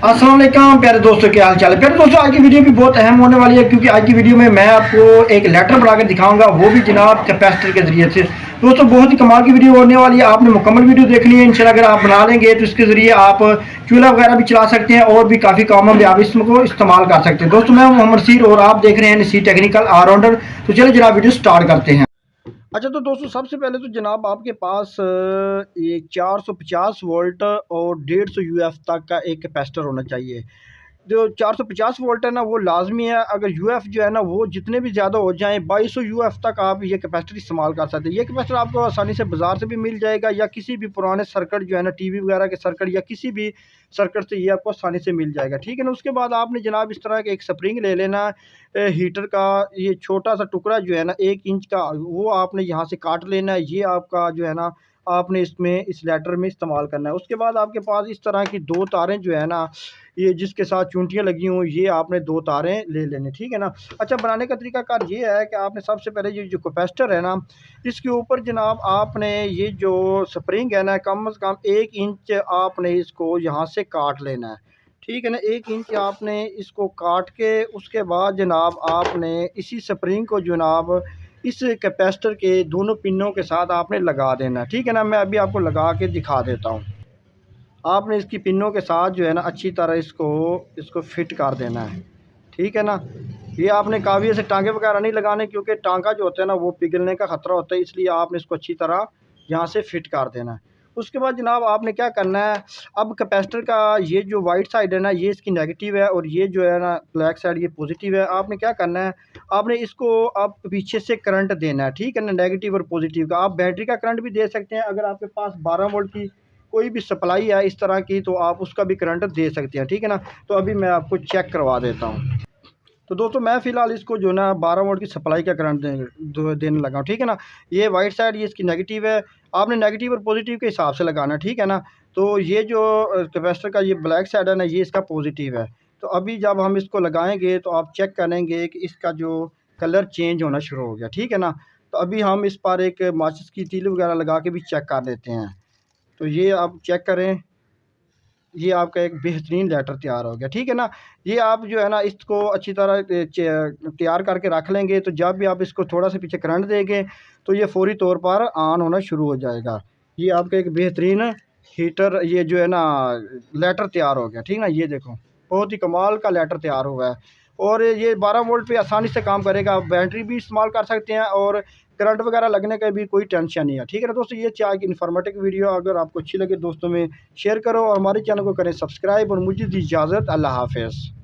अस्सलाम वालेकुम प्यारे दोस्तों, क्या हाल चाल है। प्यारे दोस्तों, आज की वीडियो भी बहुत अहम होने वाली है क्योंकि आज की वीडियो में मैं आपको एक लेटर बनाकर दिखाऊंगा, वो भी जनाब कैपेसिटर के जरिए से। दोस्तों, बहुत ही कमाल की वीडियो होने वाली है। आपने मुकम्मल वीडियो देखनी है इंशाल्लाह। अगर आप बना लेंगे तो इसके जरिए आप चूल्हा वगैरह भी चला सकते हैं और भी काफ़ी कामों में आप इसको इस्तेमाल कर सकते हैं। दोस्तों, मैं मोहम्मद सीर और आप देख रहे हैं सी टेक्निकल ऑलराउंडर। तो चलिए जनाब वीडियो स्टार्ट करते हैं। अच्छा, तो दोस्तों सबसे पहले तो जनाब आपके पास ये 450 वोल्ट और 150 यूएफ तक का एक कैपेसिटर होना चाहिए। जो 450 वोल्ट है ना, वो लाजमी है। अगर यूएफ जो है ना, वो जितने भी ज़्यादा हो जाएं, 2200 यूएफ तक आप ये कैपेसिटर इस्तेमाल कर सकते हैं। ये कैपेसिटर आपको आसानी से बाज़ार से भी मिल जाएगा या किसी भी पुराने सर्किट जो है ना, टीवी वगैरह के सर्किट या किसी भी सर्किट से ये आपको आसानी से मिल जाएगा। ठीक है ना। उसके बाद आपने जनाब इस तरह का एक स्प्रिंग ले लेना हीटर का। ये छोटा सा टुकड़ा जो है ना 1 इंच का, वो आपने यहाँ से काट लेना है। ये आपका जो है ना, आपने इसमें इस लेटर में इस्तेमाल करना है। उसके बाद आपके पास इस तरह की 2 तारें जो है ना, ये जिसके साथ चूंटियाँ लगी हों, ये आपने 2 तारें ले लेनी। ठीक है ना। अच्छा, बनाने का तरीकाकार ये है कि आपने सबसे पहले ये जो कैपेसिटर है ना, इसके ऊपर जनाब आपने ये जो स्प्रिंग है ना, कम से कम 1 इंच आपने इसको यहाँ से काट लेना है। ठीक है ना। 1 इंच आपने इसको काट के उसके बाद जनाब आपने इसी स्प्रिंग को जनाब इस कैपेसिटर के दोनों पिनों के साथ आपने लगा देना है। ठीक है ना। मैं अभी आपको लगा के दिखा देता हूँ। आपने इसकी पिनों के साथ जो है ना अच्छी तरह इसको फिट कर देना है। ठीक है ना। ये आपने काफ़ी से टांगे वगैरह नहीं लगाने, क्योंकि टांगा जो होता है ना, वो पिघलने का ख़तरा होता है, इसलिए आपने इसको अच्छी तरह यहाँ से फिट कर देना है। उसके बाद जनाब आपने क्या करना है, अब कैपेसिटर का ये जो वाइट साइड है ना, ये इसकी नेगेटिव है और ये जो है ना ब्लैक साइड ये पॉजिटिव है। आपने क्या करना है, आपने इसको आप पीछे से करंट देना है। ठीक है ना। नेगेटिव और पॉजिटिव का आप बैटरी का करंट भी दे सकते हैं। अगर आपके पास 12 वोल्ट की कोई भी सप्लाई है इस तरह की, तो आप उसका भी करंट दे सकते हैं। ठीक है ना। तो अभी मैं आपको चेक करवा देता हूँ। तो दोस्तों, मैं फ़िलहाल इसको जो ना 12 वोल्ट की सप्लाई का करंट देने लगा हूँ। ठीक है ना। ये वाइट साइड ये इसकी नेगेटिव है। आपने नेगेटिव और पॉजिटिव के हिसाब से लगाना। ठीक है ना। तो ये जो कैपेसिटर का ये ब्लैक साइड है ना, ये इसका पॉजिटिव है। तो अभी जब हम इसको लगाएंगे तो आप चेक करेंगे कि इसका जो कलर चेंज होना शुरू हो गया। ठीक है ना। तो अभी हम इस पर एक माचिस की तीली वगैरह लगा के भी चेक कर लेते हैं। तो ये आप चेक करें, ये आपका एक बेहतरीन लेटर तैयार हो गया। ठीक है ना। ये आप जो है ना इसको अच्छी तरह तैयार करके रख लेंगे, तो जब भी आप इसको थोड़ा सा पीछे करंट देंगे तो ये फौरी तौर पर ऑन होना शुरू हो जाएगा। ये आपका एक बेहतरीन हीटर ये जो है ना लेटर तैयार हो गया। ठीक है ना। ये देखो, बहुत ही कमाल का लेटर तैयार हुआ है और ये 12 वोल्ट पे आसानी से काम करेगा। आप बैटरी भी इस्तेमाल कर सकते हैं और करंट वगैरह लगने का भी कोई टेंशन नहीं है। ठीक है ना दोस्तों, ये चाहे कि इन्फॉर्मेटिव वीडियो अगर आपको अच्छी लगे दोस्तों में शेयर करो और हमारे चैनल को करें सब्सक्राइब और मुझे दी इजाज़त। अल्लाह हाफ़िज़।